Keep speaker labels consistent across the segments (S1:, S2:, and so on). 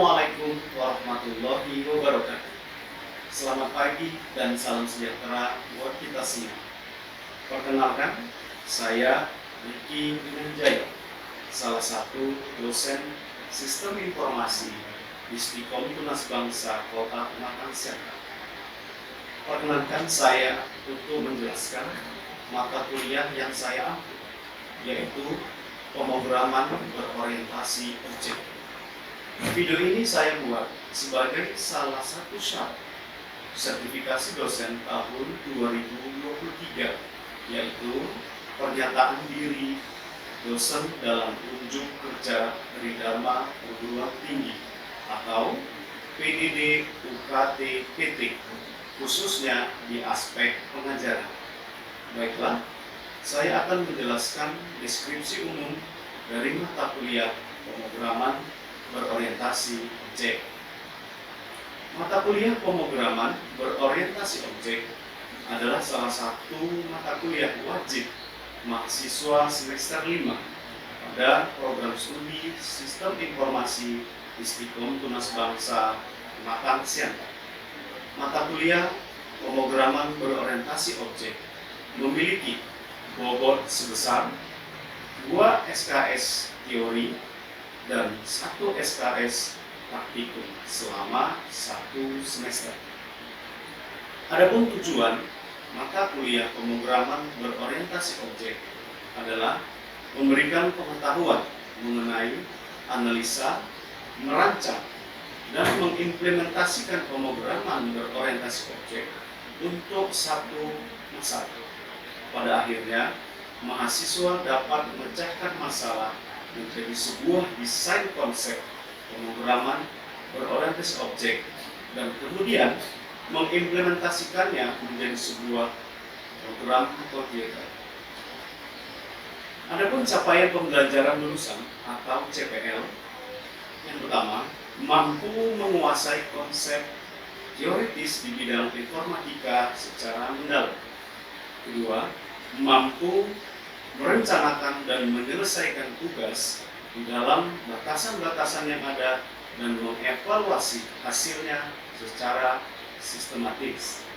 S1: Assalamualaikum warahmatullahi wabarakatuh. Selamat pagi dan salam sejahtera buat kita semua. Perkenalkan, saya Riki Winanjaya, salah satu dosen Sistem Informasi di Stikom Tunas Bangsa Kota Pematang Siantar. Perkenalkan saya untuk menjelaskan mata kuliah yang saya ambil, yaitu pemrograman berorientasi objek. Video ini saya buat sebagai salah satu syarat sertifikasi dosen tahun 2023, yaitu pernyataan diri dosen dalam unjuk kerja Tridharma Perguruan Tinggi atau PDD UKT PT, khususnya di aspek pengajaran. Baiklah, saya akan menjelaskan deskripsi umum dari mata kuliah pemrograman berorientasi objek. Mata kuliah pemrograman berorientasi objek adalah salah satu mata kuliah wajib mahasiswa semester 5 pada program studi Sistem Informasi di Stikom Tunas Bangsa Pematang Siantar. Mata kuliah pemrograman berorientasi objek memiliki bobot sebesar 2 SKS teori dan 1 SKS praktikum selama 1 semester. Adapun tujuan mata kuliah pemrograman berorientasi objek adalah memberikan pengetahuan mengenai analisa, merancang, dan mengimplementasikan pemrograman berorientasi objek untuk satu masalah. Pada akhirnya, mahasiswa dapat memecahkan masalah menjadi sebuah desain konsep pemrograman berorientasi objek dan kemudian mengimplementasikannya menjadi sebuah program komputer. Adapun capaian pembelajaran lulusan atau CPL, yang pertama, mampu menguasai konsep teoritis di bidang informatika secara mendalam. Kedua, mampu merencanakan dan menyelesaikan tugas di dalam batasan-batasan yang ada dan mengevaluasi hasilnya secara sistematis.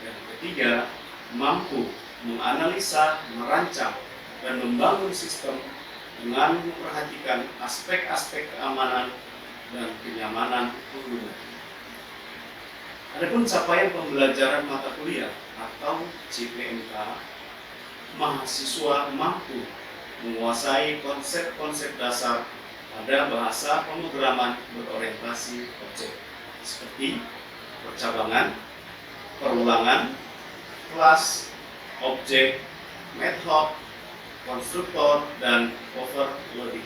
S1: Dan ketiga, mampu menganalisa, merancang, dan membangun sistem dengan memperhatikan aspek-aspek keamanan dan kenyamanan pengguna. Adapun capaian pembelajaran mata kuliah atau CPMK, mahasiswa mampu menguasai konsep-konsep dasar pada bahasa pemrograman berorientasi objek seperti percabangan, perulangan, kelas, objek, method, konstruktor, dan overloading.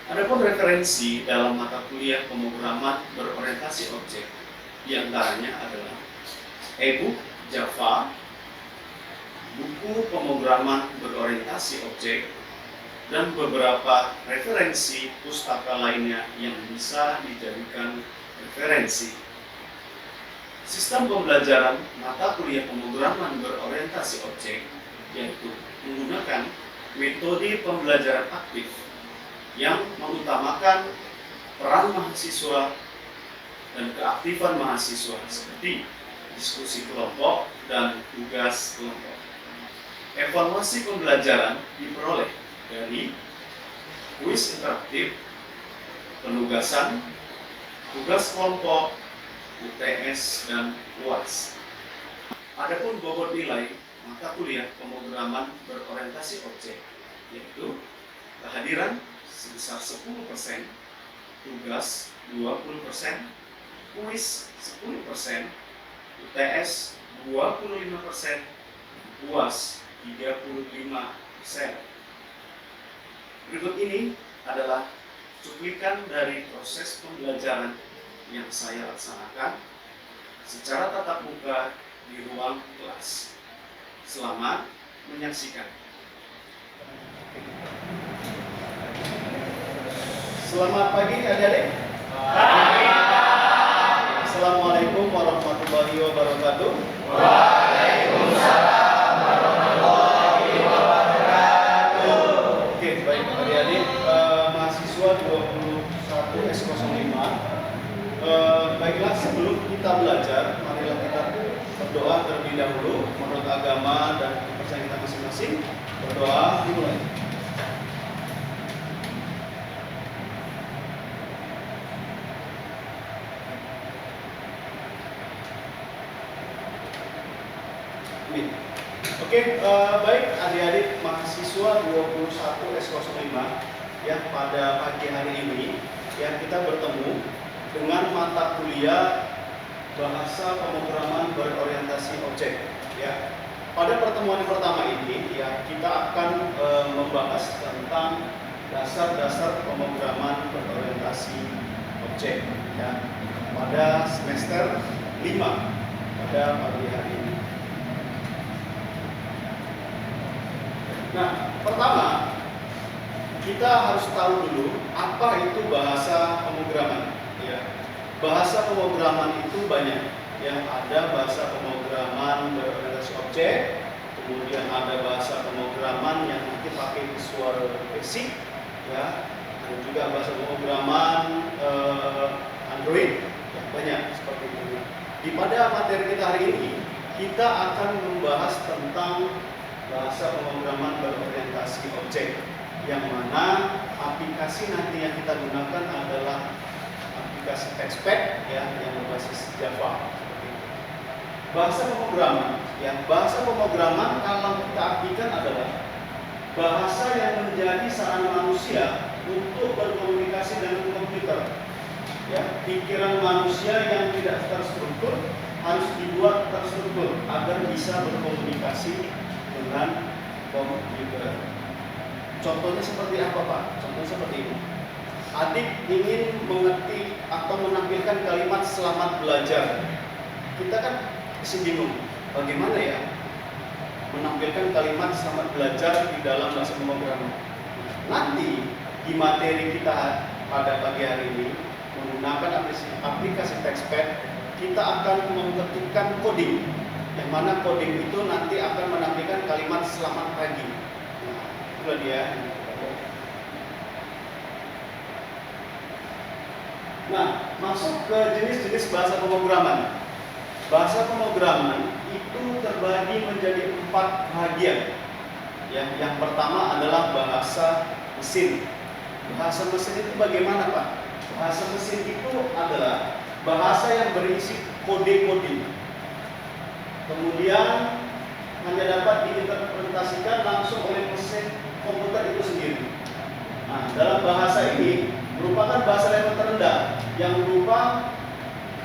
S1: Adapun referensi dalam mata kuliah pemrograman berorientasi objek diantaranya adalah e-book Java, buku pemrograman berorientasi objek, dan beberapa referensi pustaka lainnya yang bisa dijadikan referensi. Sistem pembelajaran mata kuliah pemrograman berorientasi objek yaitu menggunakan metode pembelajaran aktif yang mengutamakan peran mahasiswa dan keaktifan mahasiswa seperti diskusi kelompok dan tugas kelompok. Evaluasi pembelajaran diperoleh dari kuis interaktif, penugasan, tugas kelompok, UTS, dan UAS. Adapun bobot nilai mata kuliah pemrograman berorientasi objek yaitu kehadiran sebesar 10%, tugas 20%, kuis 10%, UTS 25%, UAS 35%. Berikut ini adalah cuplikan dari proses pembelajaran yang saya laksanakan secara tatap muka di ruang kelas. Selamat menyaksikan. Selamat pagi adik-adik. Assalamualaikum warahmatullahi wabarakatuh.
S2: Waalaikumsalam warahmatullahi wabarakatuh.
S1: Oke, baik adik-adik, mahasiswa 21 SKS kita belajar, marilah kita berdoa terlebih dahulu menurut agama dan kepercayaan kita masing-masing. Berdoa dimulai. Amin. Oke, baik adik-adik mahasiswa 21 S05 ya, pada pagi hari ini ya kita bertemu dengan mata kuliah bahasa pemrograman berorientasi objek ya. Pada pertemuan yang pertama ini ya kita akan membahas tentang dasar-dasar pemrograman berorientasi objek ya pada semester 5 pada pagi hari ini. Nah, pertama kita harus tahu dulu apa itu bahasa pemrograman. Ya, bahasa pemrograman itu banyak. Yang ada bahasa pemrograman berorientasi objek, kemudian ada bahasa pemrograman yang nanti pakai visual basic, ya, dan juga bahasa pemrograman Android. Ya, banyak seperti itu. Di pada materi kita hari ini kita akan membahas tentang bahasa pemrograman berorientasi objek, yang mana aplikasi nanti yang kita gunakan adalah aplikasi TextPad ya, yang berbasis Java. Bahasa pemrograman, ya, bahasa pemrograman kalau kita artikan adalah bahasa yang menjadi sarana manusia untuk berkomunikasi dengan komputer. Ya, pikiran manusia yang tidak terstruktur harus dibuat terstruktur agar bisa berkomunikasi dengan komputer. Contohnya seperti apa, Pak? Contohnya seperti ini. Adik ingin mengetik atau menampilkan kalimat selamat belajar. Kita kan masih bingung, bagaimana ya menampilkan kalimat selamat belajar di dalam bahasa pemrograman. Nanti di materi kita pada pagi hari ini menggunakan aplikasi TextPad, kita akan mengetikkan coding, yang mana coding itu nanti akan menampilkan kalimat selamat pagi. Nah, itulah dia. Nah, masuk ke jenis-jenis bahasa pemrograman. Bahasa pemrograman itu terbagi menjadi 4 bagian. Yang pertama adalah bahasa mesin. Bahasa mesin itu bagaimana, Pak? Bahasa mesin itu adalah bahasa yang berisi kode-kode. Kemudian hanya dapat diinterpretasikan langsung oleh mesin komputer itu sendiri. Nah, dalam bahasa ini merupakan bahasa level terendah yang berupa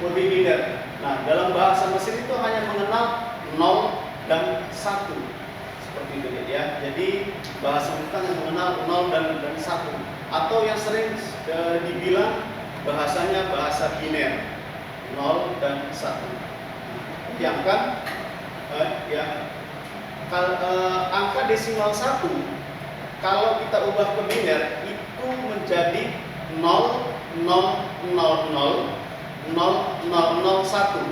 S1: kode biner. Nah, dalam bahasa mesin itu hanya mengenal 0 dan 1 seperti itu ya. Jadi bahasa mesin yang mengenal 0 dan 1, atau yang sering dibilang bahasanya bahasa biner, 0 dan 1. Yang kan ya, angka desimal 1 kalau kita ubah ke biner itu menjadi 0,000,000,001.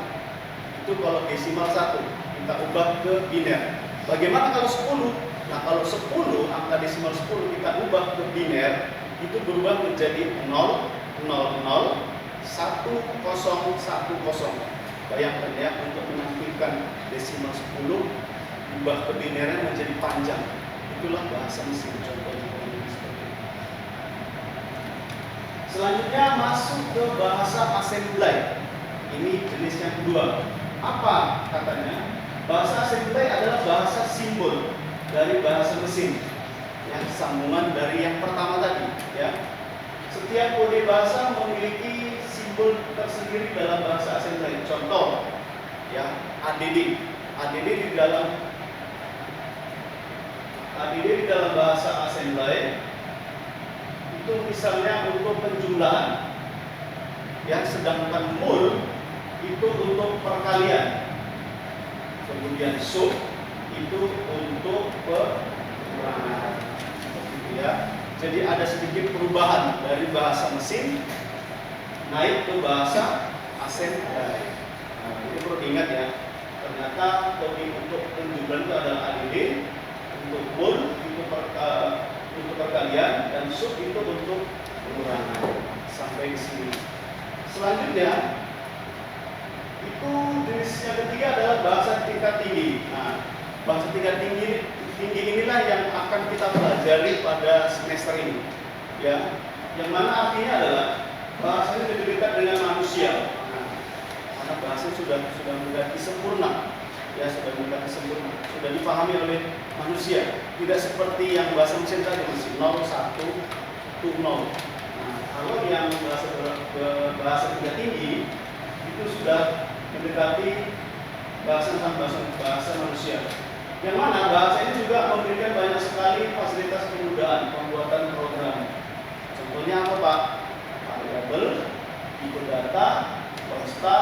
S1: Itu kalau desimal 1 kita ubah ke biner. Bagaimana kalau 10? Nah, kalau 10, angka desimal 10 kita ubah ke biner, itu berubah menjadi 0,000,1010. Bayangkan ya, untuk menampilkan desimal 10 ubah ke binernya menjadi panjang. Itulah bahasa mesin contohnya. Selanjutnya masuk ke bahasa assembly. Ini jenis yang kedua. Apa katanya? Bahasa assembly adalah bahasa simbol dari bahasa mesin, yang sambungan dari yang pertama tadi ya. Setiap kode bahasa memiliki simbol tersendiri dalam bahasa assembly. Contoh ya, ADD. ADD di dalam bahasa assembly itu misalnya untuk penjumlahan, yang sedangkan mul itu untuk perkalian, kemudian sub itu untuk pengurangan, ya. Jadi ada sedikit perubahan dari bahasa mesin naik ke bahasa assembly. Nah, ini perlu diingat ya. Ternyata kode untuk penjumlahan itu adalah ADD, untuk mul itu untuk perkalian, dan sub itu untuk pengurangan. Sampai di sini. Selanjutnya Itu jenis yang ketiga adalah bahasa tingkat tinggi. Nah, bahasa tingkat tinggi inilah yang akan kita pelajari pada semester ini. Ya, yang mana artinya adalah bahasa ini lebih dekat dengan manusia. Nah, karena bahasa sudah menjadi sempurna, ya sudah menjadi sempurna, sudah dipahami oleh manusia. Tidak seperti yang bahasa mesin tadi masih 0, 1, 2, 0. Nah, kalau yang bahasa tingkat tinggi itu sudah mendekati bahasa manusia. Yang mana bahasa ini juga memberikan banyak sekali fasilitas kemudahan pembuatan program. Contohnya apa Pak? Variabel, tipe data, konsta,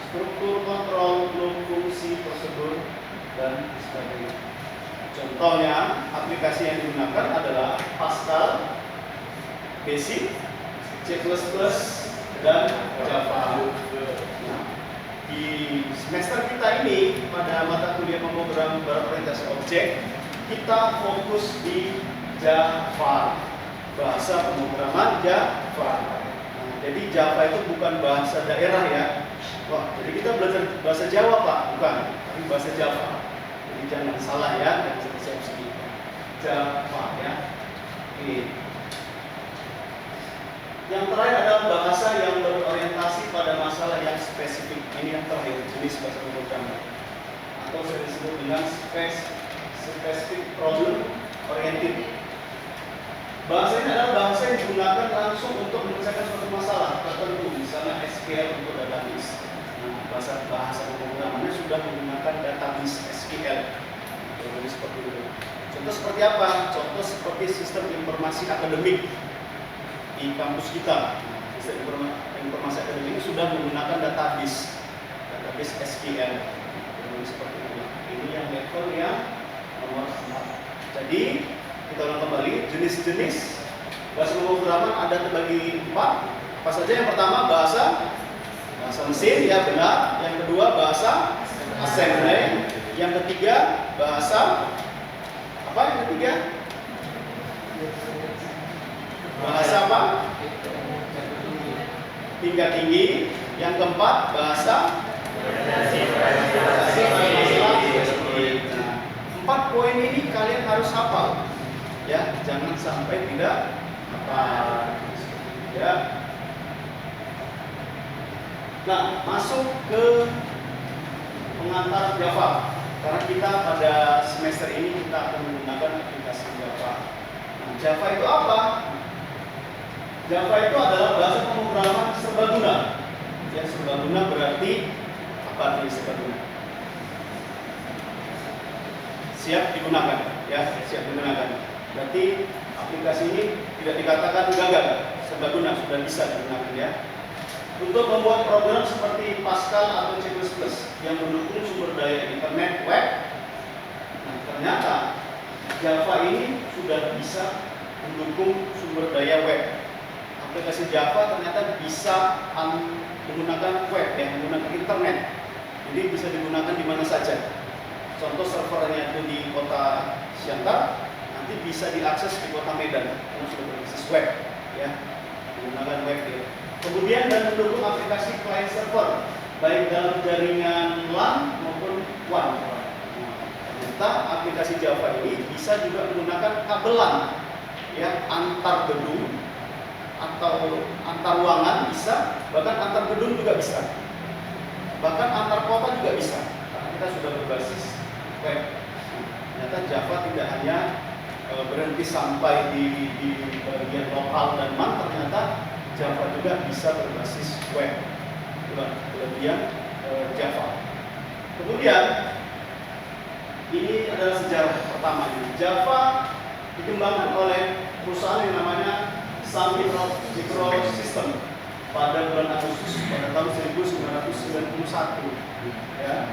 S1: struktur kontrol, loop, fungsi, prosedur, dan sebagainya. Contohnya aplikasi yang digunakan adalah Pascal, Basic, C++, dan Java. Nah, di semester kita ini pada mata kuliah pemrograman berorientasi objek, kita fokus di Java, bahasa pemrograman Java. Nah, jadi Java itu bukan bahasa daerah ya. Wah, jadi kita belajar bahasa Jawa Pak, bukan, tapi bahasa Java. Jadi jangan salah ya, jangan persepsi. Java ya. Oke. Yang terakhir adalah bahasa yang berorientasi pada masalah yang spesifik. Ini yang terakhir, jenis bahasa pemrograman, atau sering disebut dengan specific problem oriented. Bahasa ini adalah bahasa yang digunakan langsung untuk menyelesaikan suatu masalah tertentu, misalnya SQL untuk database. Nah, bahasa pemrogramannya sudah menggunakan database SQL. Jadi seperti itu. Contoh seperti apa? Contoh seperti sistem informasi akademik di kampus kita. Sistem informasi akademik ini sudah menggunakan database SQL. Jadi seperti itu. Ini yang level yang nomor 4. Jadi kita ulang kembali, jenis-jenis bahasa pemrograman ada terbagi 4. Apa saja? Yang pertama bahasa mesin, ya benar. Yang kedua bahasa assembly. Yang ketiga bahasa apa? Yang ketiga bahasa apa? Tingkat tinggi. Yang keempat bahasa. Nah, 4 poin ini kalian harus hafal, ya, jangan sampai tidak hafal. Ya. Nah, masuk ke pengantar Java. Karena kita pada semester ini kita akan menggunakan aplikasi Java. Nah, Java itu apa? Java itu adalah bahasa pemrograman serbaguna. Ya, serbaguna berarti apa artinya serbaguna? Siap digunakan, ya, siap digunakan. Berarti aplikasi ini tidak dikatakan gagal, serbaguna, sudah bisa digunakan ya. Untuk membuat program seperti Pascal atau C++ yang mendukung sumber daya internet web, nah, ternyata Java ini sudah bisa mendukung sumber daya web. Aplikasi Java ternyata bisa menggunakan web, ya, menggunakan internet. Jadi bisa digunakan di mana saja. Contoh servernya itu di kota Siantar, nanti bisa diakses di kota Medan karena sudah berbasis web, ya, menggunakan web. Ya. Kemudian dan mendukung aplikasi client server baik dalam jaringan LAN maupun WAN. Nah, ternyata aplikasi Java ini bisa juga menggunakan kabel LAN, ya, antar gedung atau antar ruangan bisa, bahkan antar gedung juga bisa, bahkan antar kota juga bisa, karena kita sudah berbasis web. Ternyata Java tidak hanya berhenti sampai di bagian lokal dan MAN, ternyata Java juga bisa berbasis web. Itulah kelebihan Java. Kemudian ini adalah sejarah pertamanya. Java dikembangkan oleh perusahaan yang namanya Sun Microsystem pada bulan Agustus pada tahun 1991. Ya.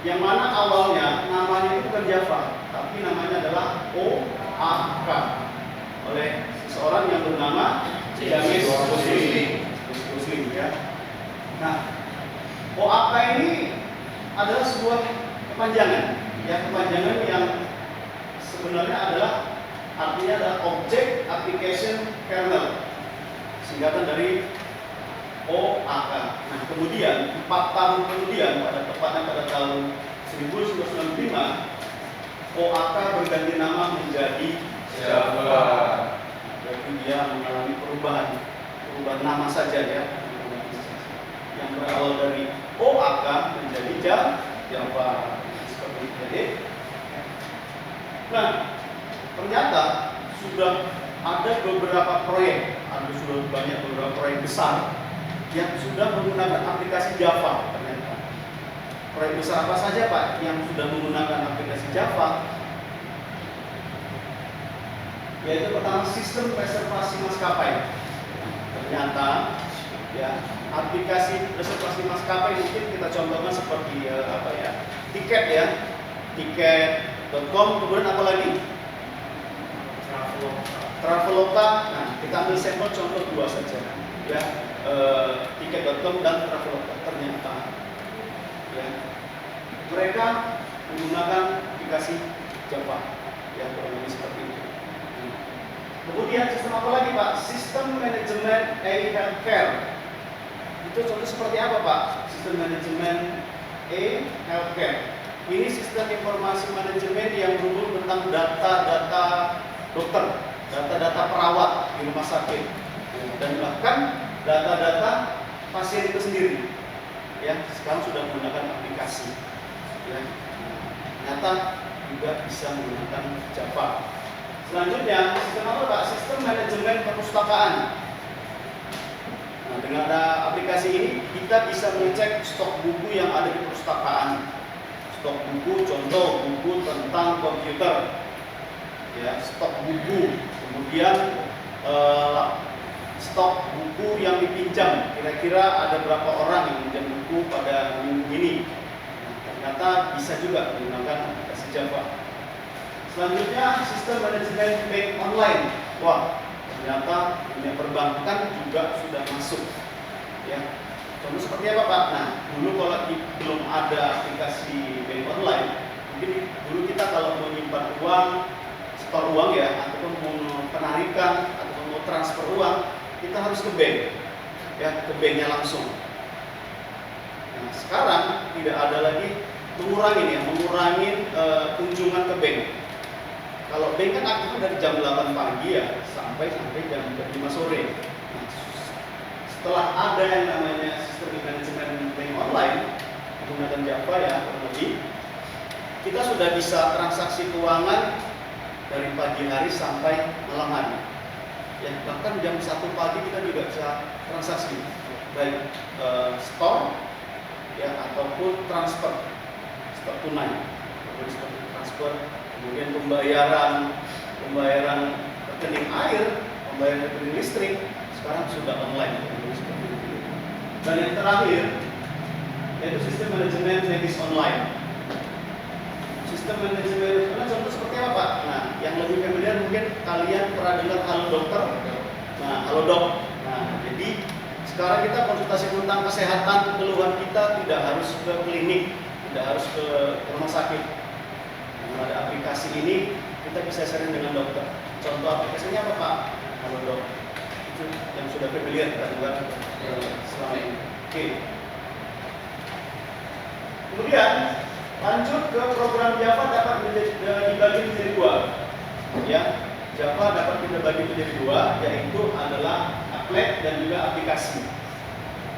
S1: Yang mana awalnya namanya itu bukan Java, tapi namanya adalah OAK oleh seseorang yang bernama James Gosling, ya. Nah, OAK ini adalah sebuah kepanjangan, ya, kepanjangan yang sebenarnya adalah artinya adalah Object Application Kernel, singkatan dari OAK. Nah, kemudian 4 tahun kemudian, tepatnya pada tahun 1995, OAK berganti nama menjadi
S2: Java.
S1: Berarti dia mengalami perubahan nama saja ya, yang berawal dari OAK menjadi Java. Seperti itu. Jadi, nah, ternyata sudah ada beberapa proyek, sudah banyak beberapa proyek besar yang sudah menggunakan aplikasi Java. Ternyata proyek besar apa saja Pak yang sudah menggunakan aplikasi Java? Yaitu pertama, sistem reservasi maskapai. Ternyata ya, aplikasi reservasi maskapai mungkin kita contohkan seperti tiket ya, tiket.com, kemudian apa lagi? Traveloka. Nah, kita ambil sampel contoh 2 saja ya, tiket.com dan Traveloka. Ternyata ya, mereka menggunakan aplikasi Java ya, kurang lebih seperti itu. Kemudian sistem apa lagi Pak? Sistem manajemen e-healthcare. Itu contoh seperti apa Pak? Sistem manajemen e-healthcare. Ini sistem informasi manajemen yang berhubung tentang data-data dokter, data-data perawat di rumah sakit, dan bahkan data-data pasien itu sendiri. Ya, sekarang sudah menggunakan aplikasi. Ya, ternyata juga bisa menggunakan Java. Selanjutnya, sistem apa Pak? Sistem manajemen perpustakaan. Nah, dengan ada aplikasi ini, kita bisa mengecek stok buku yang ada di perpustakaan. Stok buku, contoh buku tentang komputer, ya, stok buku. Kemudian stok buku yang dipinjam. Kira-kira ada berapa orang yang pinjam buku pada minggu ini? Nah, ternyata bisa juga menggunakan aplikasi Java. Selanjutnya, sistem manajemen bank online. Wah, ternyata dunia perbankan juga sudah masuk. Ya, contoh seperti apa Pak? Nah, dulu kalau belum ada aplikasi bank online, mungkin dulu kita kalau mau menyimpan uang, setor uang ya, ataupun mau penarikan atau mau transfer uang, kita harus ke bank, ya, ke banknya langsung. Nah, sekarang tidak ada lagi mengurangi kunjungan ke bank. Kalau bank kan aktifnya dari jam 8 pagi ya sampai jam 5 sore. Nah, setelah ada yang namanya sistem manajemen bank online menggunakan Java ya, kurang lebih, kita sudah bisa transaksi keuangan dari pagi hari sampai malam hari. Ya, bahkan jam 1 pagi kita juga bisa transaksi, baik store ya ataupun transfer tunai, seperti transfer. Kemudian pembayaran rekening air, pembayaran rekening listrik sekarang sudah online. Dan yang terakhir yaitu sistem manajemen medis online. Sistem manajemen medis online contoh seperti apa Pak? Nah, yang lebih familiar mungkin kalian pernah dengar Halo Dokter. Nah, Halodoc. Nah, jadi sekarang kita konsultasi tentang kesehatan keluhan kita tidak harus ke klinik, tidak harus ke rumah sakit. Ada aplikasi ini, kita bisa sharing dengan dokter. Contoh aplikasinya apa Pak? Halodoc. Itu yang sudah familiar kita juga selama ini. Oke. Kemudian lanjut ke program Java dapat dibagi menjadi 2. Ya, Java dapat kita bagi menjadi 2, yaitu adalah applet dan juga aplikasi.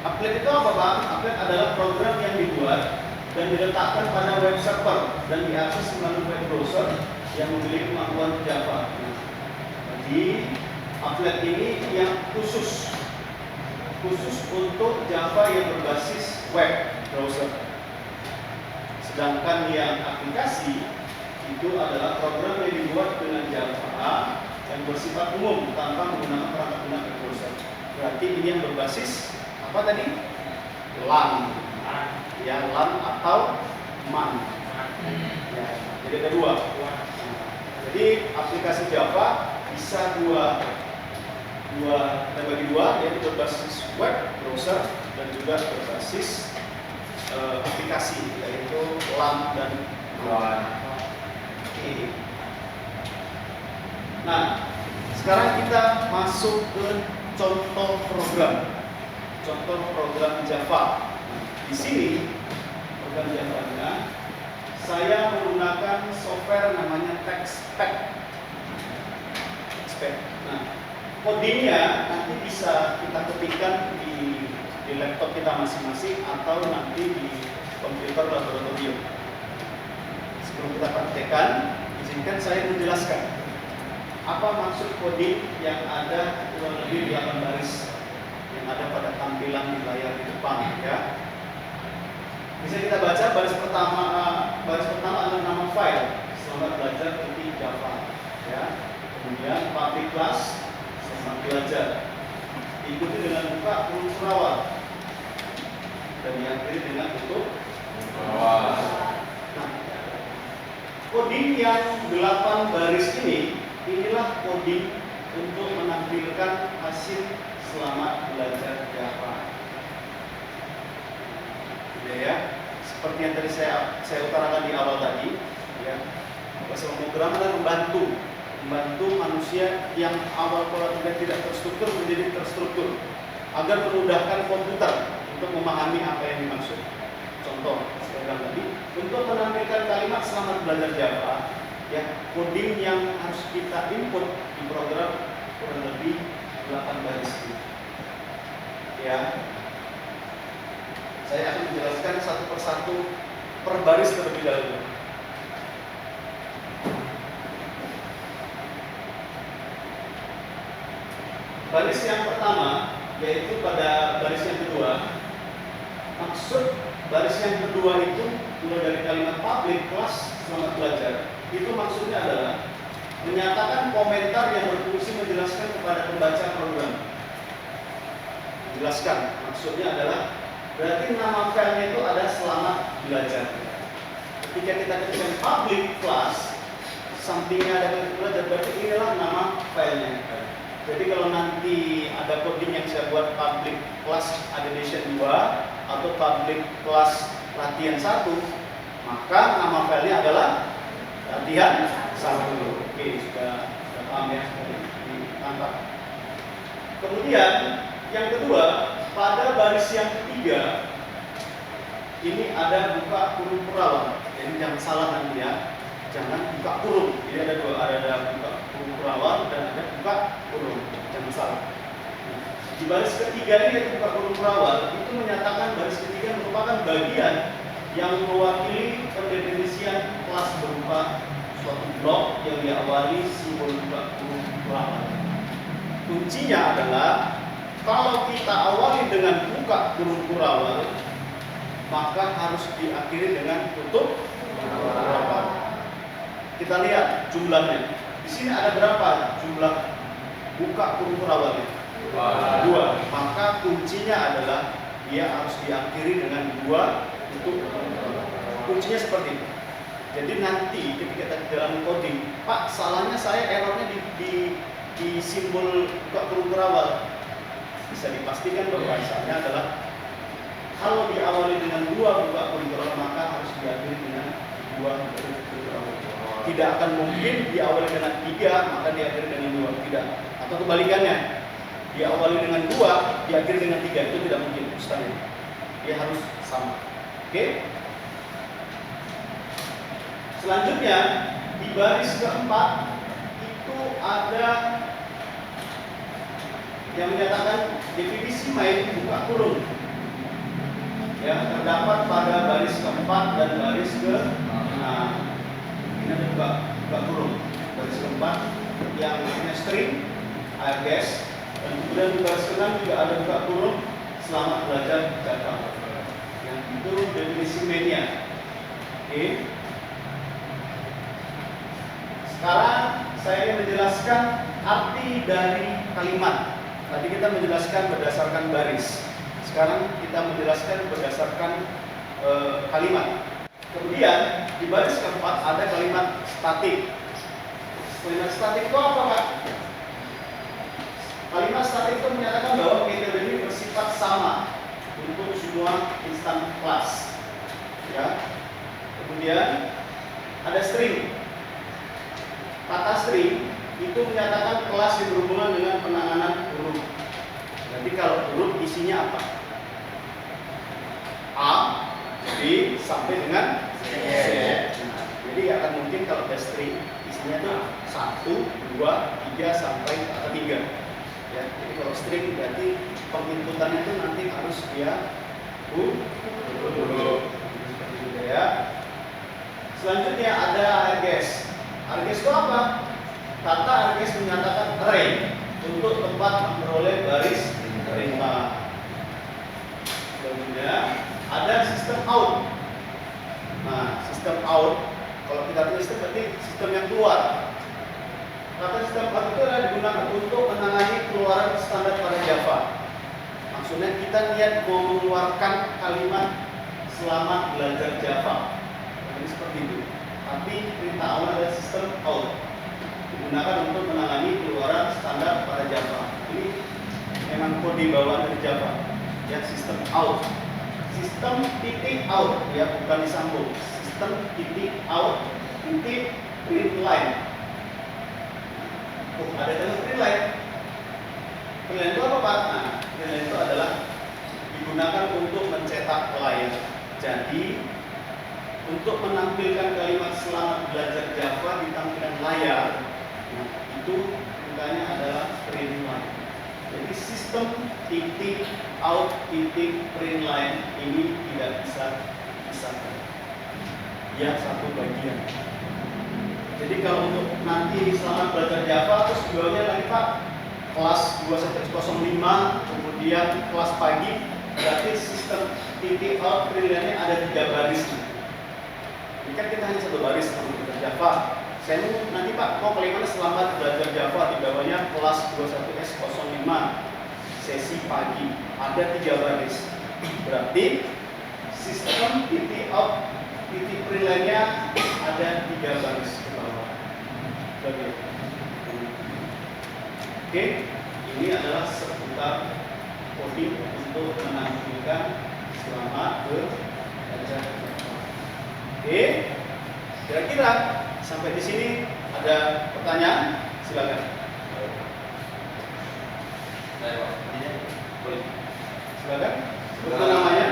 S1: Applet itu apa Pak? Applet adalah program yang dibuat dan diletakkan pada web server dan diakses melalui web browser yang memiliki kemampuan Java. Jadi applet ini yang khusus untuk Java yang berbasis web browser. Sedangkan yang aplikasi itu adalah program yang dibuat dengan Java yang bersifat umum tanpa menggunakan perangkat lunak web browser. Berarti ini yang berbasis apa tadi? LAN. Ya, LAN atau MAN. Ya, jadi ada 2. Jadi aplikasi Java bisa kita bagi 2, yaitu berbasis web browser dan juga berbasis aplikasi, yaitu LAN dan MAN. Oke. Nah, sekarang kita masuk ke contoh program. contoh program Java. Di sini program Java-nya saya menggunakan software namanya TextPad. Nah, codingnya nanti bisa kita ketikkan di laptop kita masing-masing atau nanti di komputer laboratorium. Sebelum kita praktekkan, izinkan saya menjelaskan apa maksud coding yang ada kurang lebih 8 baris yang ada pada tampilan di layar di depan, ya. Bisa kita baca baris pertama adalah nama file. Selamat belajar ketik Java, ya. Kemudian public class, selamat belajar. Ikuti dengan buka huruf awal dan diakhiri dengan tutup awal. Nah, coding yang 8 baris inilah coding untuk menampilkan hasil selamat belajar Java. Ya, seperti yang tadi saya utarakan di awal tadi, ya. Bahasa pemrograman adalah membantu manusia yang awal pola tidak terstruktur menjadi terstruktur agar memudahkan komputer untuk memahami apa yang dimaksud. Contoh, saya bilang tadi, untuk menampilkan kalimat selamat belajar Java, ya, coding yang harus kita input di program kurang lebih 8 baris. Ya, saya akan menjelaskan satu persatu per baris terlebih dahulu. Baris yang pertama, yaitu pada baris yang kedua. Maksud baris yang kedua itu mulai dari kalimat public class selamat belajar. Itu maksudnya adalah menyatakan komentar yang berfungsi menjelaskan kepada pembaca program. Menjelaskan, maksudnya adalah berarti nama filenya itu ada selamat belajar. Ketika kita ketikkan public class, sampingnya ada kalimat belajar, berarti inilah nama filenya. Jadi kalau nanti ada coding yang saya buat public class addition 2 atau public class latihan 1, maka nama filenya adalah latihan 1. Oke, sudah paham ya, ditangkap. Kemudian yang kedua, pada baris yang ketiga ini ada buka kurung perawan. Jadi jangan salah nanti ya, jangan buka kurung. Jadi ada dua, ada buka kurung perawan dan ada buka kurung. Jangan salah. Di baris ketiga ini yaitu buka kurung perawan, itu menyatakan baris ketiga merupakan bagian yang mewakili pendefinisian kelas berupa suatu blok yang diawali simbol buka kurung perawan. Kuncinya adalah kalau kita awali dengan buka kurung perawan, maka harus diakhiri dengan tutup perawan. Kita lihat jumlahnya. Di sini ada berapa jumlah buka kurung perawannya? 2. Maka kuncinya adalah dia harus diakhiri dengan 2 tutup perawan. Kuncinya seperti itu. Jadi nanti ketika kita dalam coding, Pak, salahnya saya errornya di simbol buka kurung perawan. Bisa dipastikan bahwa bahasanya adalah kalau diawali dengan 2 buka kurung perawan, maka harus diakhiri dengan 2 tutup perawan. Tidak akan mungkin diawali dengan 3 maka diakhiri dengan 2, tidak. Atau kebalikannya, diawali dengan 2 diakhiri dengan 3, itu tidak mungkin, mustahil. Dia harus sama. Oke? Selanjutnya di baris keempat itu ada yang menyatakan definisi main buka kurung. Ya, terdapat pada baris keempat dan baris ke-6. Ini ada buka kurung. Baris keempat yang namanya string, ARGS, dan kemudian di baris ke-6 juga ada buka kurung selamat belajar Java. Yang itu definisi mainnya. Oke. Sekarang saya ingin menjelaskan arti dari kalimat. Tadi kita menjelaskan berdasarkan baris. Sekarang kita menjelaskan berdasarkan kalimat. Kemudian di baris keempat ada kalimat statik. Kalimat statik itu apa, Pak? Kalimat statik itu menyatakan bahwa metode ini bersifat sama untuk semua instan kelas. Ya. Kemudian ada string. Kata string itu menyatakan kelas yang berhubungan dengan penanganan huruf. Nanti kalau huruf isinya apa? A, B, sampai dengan Z. Nah, jadi akan mungkin kalau ada string isinya tuh 1, 2, 3 sampai kata 3. Ya, jadi kalau string berarti penginputannya itu nanti harus dia huruf. Ya. Selanjutnya ada args. Args itu apa? Kata args menyatakan array untuk tempat memperoleh baris perintah. Selanjutnya ada sistem out. Nah, sistem out kalau kita tulis itu berarti sistem yang keluar. Kata sistem out itu adalah digunakan untuk menangani keluaran standar pada Java. Maksudnya kita niat mau mengeluarkan kalimat selamat belajar Java. Ini seperti itu. Tapi perintah awal adalah sistem out, digunakan untuk menangani keluaran standar pada Java. Ini memang kode bawaan dari Java. Ya, sistem out. Sistem titik out, ya, bukan disambung. Sistem titik out, titik print line. Ada yang print line. Print line itu apa, Pak? Nah, print line itu adalah digunakan untuk mencetak layar. Jadi untuk menampilkan kalimat selamat belajar Java di tampilan layar, nah, itu perintahnya adalah print line. Jadi sistem titik out titik print line ini tidak bisa dipisahkan. Ya, satu bagian. Jadi kalau untuk nanti selamat belajar Java terus bawahnya lagi, Pak, kelas 2105, kemudian kelas pagi, berarti sistem titik out print line-nya ada 3 baris. Ini kan kita hanya 1 baris untuk belajar Java. Saya nanti, Pak, mau kalimatnya selamat belajar Java, di bawahnya kelas 21S05 sesi pagi, ada 3 baris. Berarti sistem titik out titik print line-nya ada 3 baris ke bawah. Oke, ini adalah seputar coding untuk menampilkan selamat belajar. Oke, kira-kira sampai di sini ada pertanyaan? Silakan.
S2: Boleh.
S1: Silakan. Sebutkan namanya.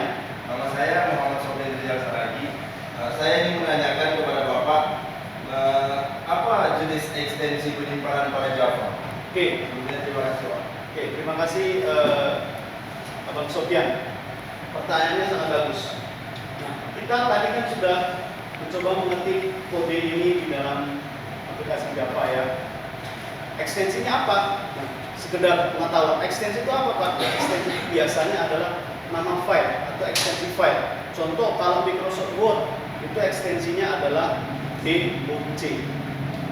S2: Nama saya Muhammad Sofian Rizal Saragi. Saya ingin menanyakan kepada Bapak apa jenis ekstensi penyimpanan pada Java?
S1: Oke.
S2: Kemudian terima kasih, Pak.
S1: Oke, terima kasih Abang Sofian. Pertanyaannya sangat bagus. Nah, kita tadi kan sudah mencoba mengetik kode ini di dalam aplikasi Java, ya. Ekstensinya apa? Nah, sekedar pengetahuan, ekstensi itu apa, Pak? Ekstensi itu biasanya adalah nama file atau ekstensi file. Contoh kalau Microsoft Word itu ekstensinya adalah doc.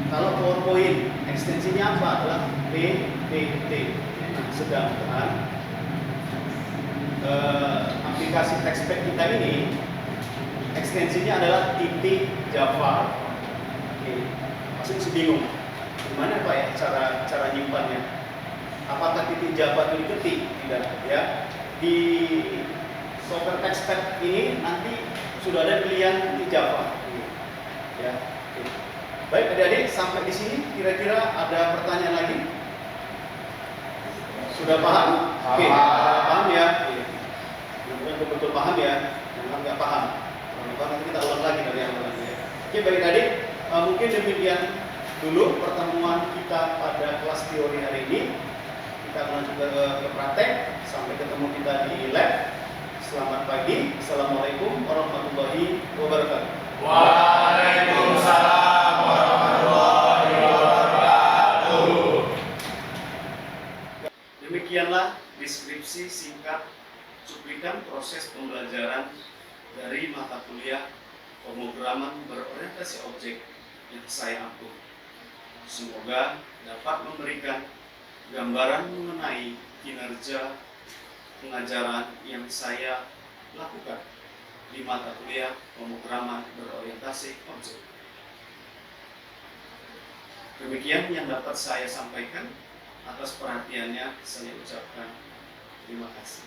S1: Kalau PowerPoint ekstensinya apa? Adalah ppt. Nah, sedangkan aplikasi TextPad kita ini ekstensinya adalah titik Java. Oke, masih bingung gimana, Pak, ya cara nyimpannya? Apakah titik Java itu diketik? Tidak, ya. Di software TextPad ini nanti sudah ada pilihan titik Java. Ya. Oke. Baik, adik-adik, sampai di sini kira-kira ada pertanyaan lagi? Sudah paham? Oke, paham ya? Mudah-mudahan betul-betul paham ya. Jangan nggak paham. Kalau nanti kita ulang lagi dari awal lagi, ya. Oke, baik adik, mungkin demikian dulu pertemuan kita pada kelas teori hari ini. Kita lanjut ke praktek. Sampai ketemu kita di lab. Selamat pagi. Assalamualaikum warahmatullahi wabarakatuh.
S2: Waalaikumsalam warahmatullahi wabarakatuh.
S1: Demikianlah deskripsi singkat cuplikan proses pembelajaran dari mata kuliah pemrograman berorientasi objek yang saya ampuh. Semoga dapat memberikan gambaran mengenai kinerja pengajaran yang saya lakukan di mata kuliah pemrograman berorientasi objek. Demikian yang dapat saya sampaikan. Atas perhatiannya saya ucapkan terima kasih.